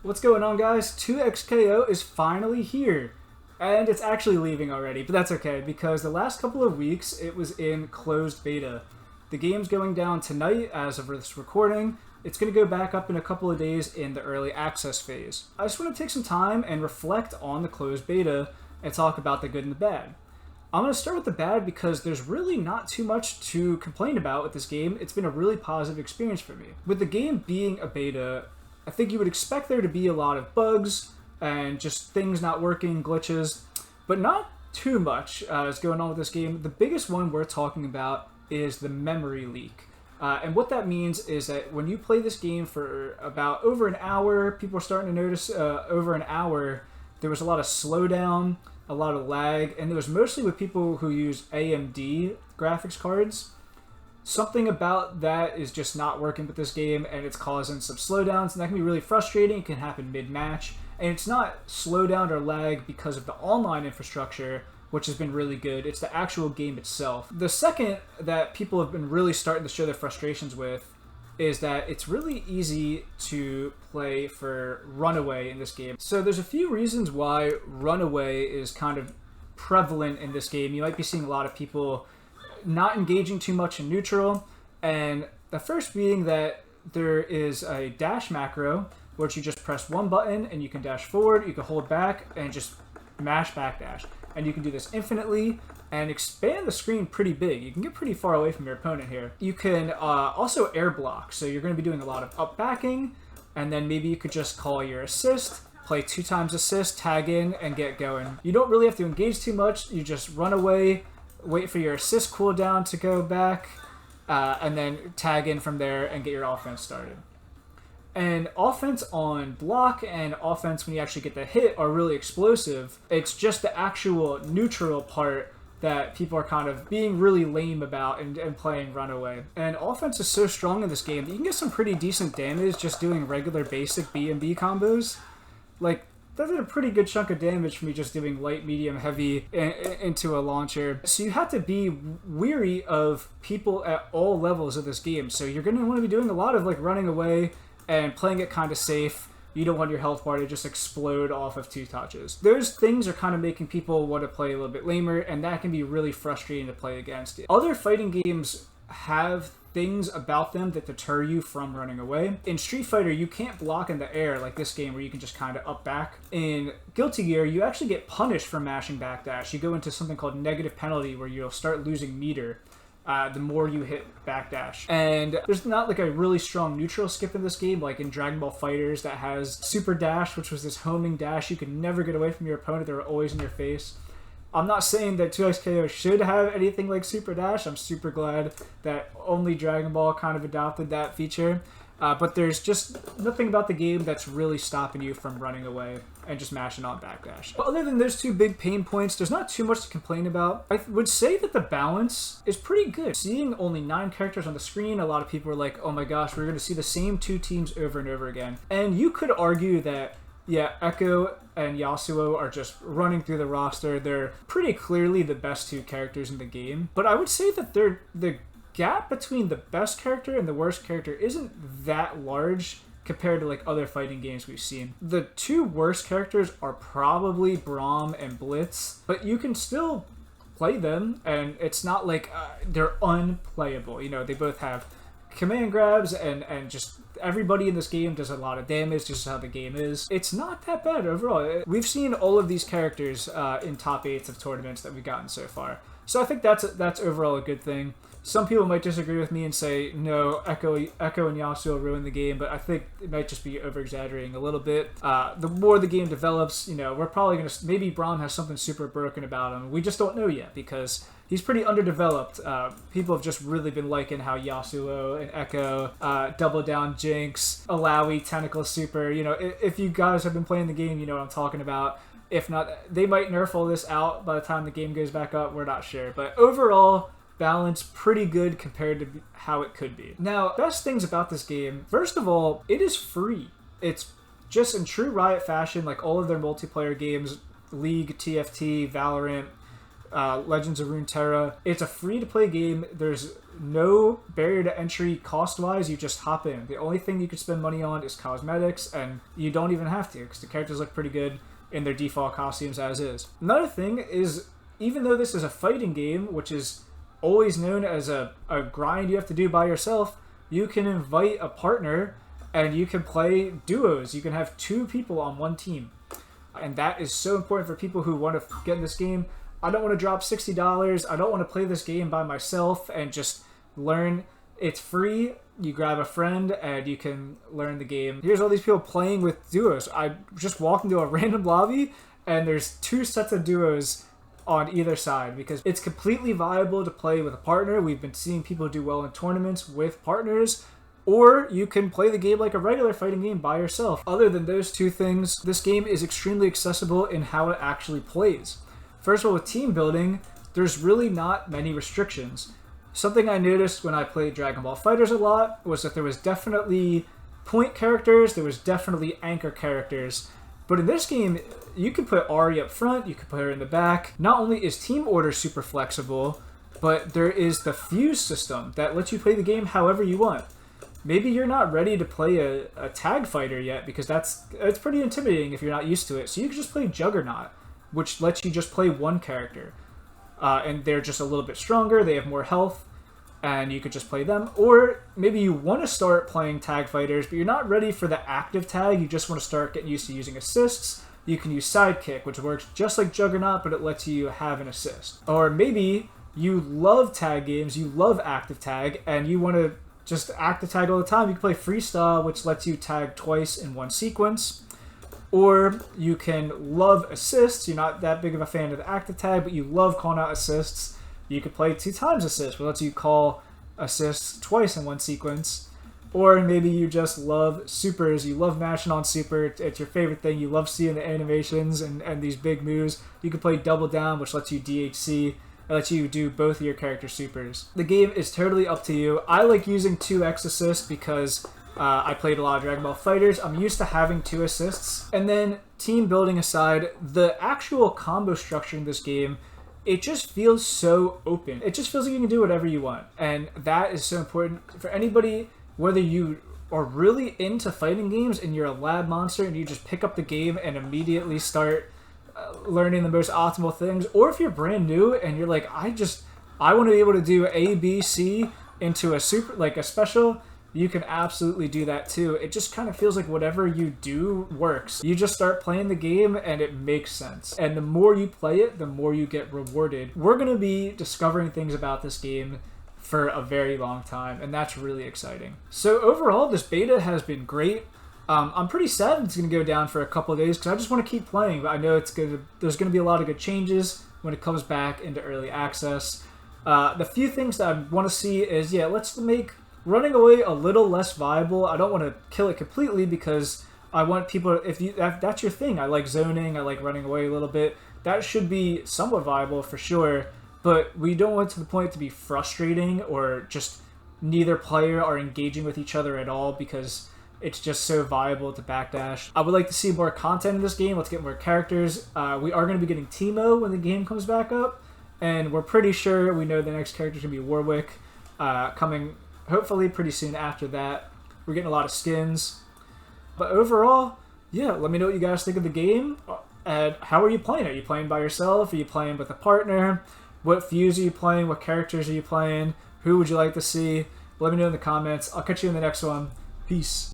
What's going on, guys? 2XKO is finally here. And it's actually leaving already, but that's okay because the last couple of weeks it was in closed beta. The game's going down tonight as of this recording. It's going to go back up in a couple of days in the early access phase. I just want to take some time and reflect on the closed beta and talk about the good and the bad. I'm going to start with the bad because there's really not too much to complain about with this game. It's been a really positive experience for me. With the game being a beta, I think you would expect there to be a lot of bugs and just things not working, glitches, but not too much is going on with this game. The biggest one we're talking about is the memory leak. And what that means is that when you play this game for about over an hour, people are starting to notice over an hour, there was a lot of slowdown, a lot of lag, and it was mostly with people who use AMD graphics cards. Something about that is just not working with this game, and it's causing some slowdowns, and that can be really frustrating. It can happen mid-match, and it's not slowdown or lag because of the online infrastructure, which has been really good. It's the actual game itself. The second that people have been really starting to show their frustrations with is that it's really easy to play for Runaway in this game. So there's a few reasons why Runaway is kind of prevalent in this game. You might be seeing a lot of people not engaging too much in neutral, and the first being that there is a dash macro, which you just press one button and you can dash forward, you can hold back, and just mash backdash. And you can do this infinitely and expand the screen pretty big. You can get pretty far away from your opponent here. You can also air block, so you're going to be doing a lot of up backing, and then maybe you could just call your assist, play 2 times assist, tag in, and get going. You don't really have to engage too much. You just run away, wait for your assist cooldown to go back, and then tag in from there and get your offense started. And offense on block and offense when you actually get the hit are really explosive. It's just the actual neutral part that people are kind of being really lame about and playing Runaway. And offense is so strong in this game that you can get some pretty decent damage just doing regular basic B&B combos. Like, that did a pretty good chunk of damage for me just doing light, medium, heavy into a launcher. So you have to be weary of people at all levels of this game. So you're going to want to be doing a lot of like running away and playing it kind of safe. You don't want your health bar to just explode off of 2 touches. Those things are kind of making people want to play a little bit lamer, and that can be really frustrating to play against. Other fighting games have things about them that deter you from running away. In Street Fighter, you can't block in the air like this game where you can just kind of up back. In Guilty Gear, you actually get punished for mashing backdash. You go into something called negative penalty where you'll start losing meter the more you hit backdash. And there's not like a really strong neutral skip in this game like in Dragon Ball FighterZ that has Super Dash, which was this homing dash. You could never get away from your opponent. They're always in your face. I'm not saying that 2XKO should have anything like Super Dash. I'm super glad that only Dragon Ball kind of adopted that feature. But there's just nothing about the game that's really stopping you from running away and just mashing on backdash. But other than those 2 big pain points, there's not too much to complain about. I would say that the balance is pretty good. Seeing only 9 characters on the screen, a lot of people are like, oh my gosh, we're going to see the same 2 teams over and over again. And you could argue that, yeah, Echo and Yasuo are just running through the roster. They're pretty clearly the best 2 characters in the game. But I would say that they're the gap between the best character and the worst character isn't that large compared to like other fighting games we've seen. The 2 worst characters are probably Braum and Blitz, but you can still play them, and it's not like they're unplayable. You know, they both have command grabs, and just everybody in this game does a lot of damage, just how the game is. It's not that bad overall. We've seen all of these characters in top 8s of tournaments that we've gotten so far. So I think that's overall a good thing. Some people might disagree with me and say, no, Echo and Yasuo ruined the game, but I think it might just be over-exaggerating a little bit. The more the game develops, you know, we're probably going to... Maybe Braum has something super broken about him. We just don't know yet because he's pretty underdeveloped. People have just really been liking how Yasuo and Echo, Double Down Jinx, Alawi, Tentacle Super, you know, if you guys have been playing the game, you know what I'm talking about. If not, they might nerf all this out by the time the game goes back up. We're not sure. But overall, balance pretty good compared to how it could be. Now, best things about this game, first of all, it is free. It's just in true Riot fashion, like all of their multiplayer games, League, TFT, Valorant, Legends of Runeterra. It's a free-to-play game. There's no barrier to entry cost-wise. You just hop in. The only thing you can spend money on is cosmetics, and you don't even have to because the characters look pretty good in their default costumes as is. Another thing is, even though this is a fighting game, which is always known as a grind you have to do by yourself, you can invite a partner and you can play duos. You can have 2 people on one team. And that is so important for people who want to get in this game. I don't want to drop $60. I don't want to play this game by myself and just learn. It's free. You grab a friend and you can learn the game. Here's all these people playing with duos. I just walked into a random lobby and there's 2 sets of duos on either side because it's completely viable to play with a partner. We've been seeing people do well in tournaments with partners. Or you can play the game like a regular fighting game by yourself. Other than those 2 things, this game is extremely accessible in how it actually plays. First of all, with team building, there's really not many restrictions. Something I noticed when I played Dragon Ball FighterZ a lot was that there was definitely point characters, there was definitely anchor characters. But in this game, you can put Ari up front, you can put her in the back. Not only is team order super flexible, but there is the fuse system that lets you play the game however you want. Maybe you're not ready to play a tag fighter yet because it's pretty intimidating if you're not used to it. So you can just play Juggernaut, which lets you just play one character. And they're just a little bit stronger, they have more health, and you could just play them. Or maybe you want to start playing tag fighters, but you're not ready for the active tag, you just want to start getting used to using assists. You can use Sidekick, which works just like Juggernaut, but it lets you have an assist. Or maybe you love tag games, you love active tag, and you want to just active tag all the time. You can play Freestyle, which lets you tag twice in one sequence. Or you can love assists. You're not that big of a fan of the active tag, but you love calling out assists. You could play 2 times assist, which lets you call assists twice in one sequence. Or maybe you just love supers. You love mashing on super. It's your favorite thing. You love seeing the animations and these big moves. You can play Double Down, which lets you DHC. It lets you do both of your character supers. The game is totally up to you. I like using 2x assist because I played a lot of Dragon Ball FighterZ. I'm used to having 2 assists. And then team building aside, the actual combo structure in this game, it just feels so open. It just feels like you can do whatever you want. And that is so important for anybody, whether you are really into fighting games and you're a lab monster and you just pick up the game and immediately start learning the most optimal things, or if you're brand new and you're like, I want to be able to do A, B, C into a super, like a special, you can absolutely do that too. It just kind of feels like whatever you do works. You just start playing the game and it makes sense. And the more you play it, the more you get rewarded. We're going to be discovering things about this game for a very long time, and that's really exciting. So overall, this beta has been great. I'm pretty sad it's going to go down for a couple of days because I just want to keep playing, but I know there's going to be a lot of good changes when it comes back into early access. The few things that I want to see is, let's make running away a little less viable. I don't want to kill it completely because I want people, if that's your thing, I like zoning, I like running away a little bit, that should be somewhat viable for sure, but we don't want it to the point to be frustrating or just neither player are engaging with each other at all because it's just so viable to backdash. I would like to see more content in this game. Let's get more characters. We are going to be getting Teemo when the game comes back up, and we're pretty sure we know the next character is going to be Warwick, coming hopefully pretty soon after that. We're getting a lot of skins. But overall, let me know what you guys think of the game. And how are you playing? Are you playing by yourself? Are you playing with a partner? What fuse are you playing? What characters are you playing? Who would you like to see? Let me know in the comments. I'll catch you in the next one. Peace.